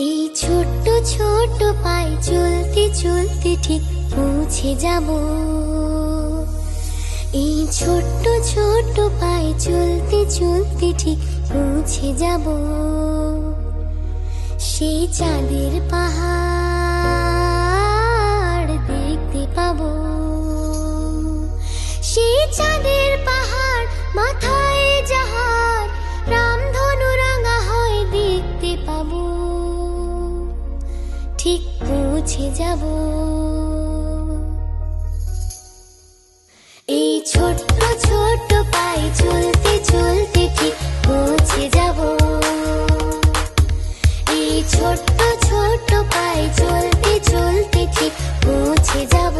এই ছোট্ট ছোট্ট পায়ে চলতে চলতে ঠিক পৌঁছে যাব। এই ছোট্ট ছোট্ট পায়ে চলতে চলতে ঠিক পৌঁছে যাব। সেই চাঁদের পাহাড় দেখতে পাবো। সেই চাঁদের পাহাড় মাথায় যাহার রামধনু রাঙা হয় দেখতে পাবো। ঠিক পৌঁছে যাব। এই ছোট্ট ছোট্ট পায়ে চলতে চলতে ঠিক পৌঁছে যাব। এই ছোট্ট ছোট্ট পায়ে চলতে চলতে ঠিক পৌঁছে যাব।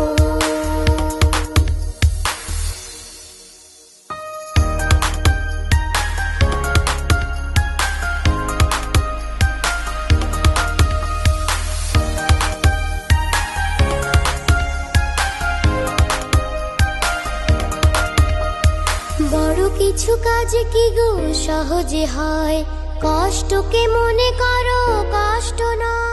বড় কিছু কাজ কি গো সহজে হয়, কষ্টকে মনে করো কষ্ট নয়।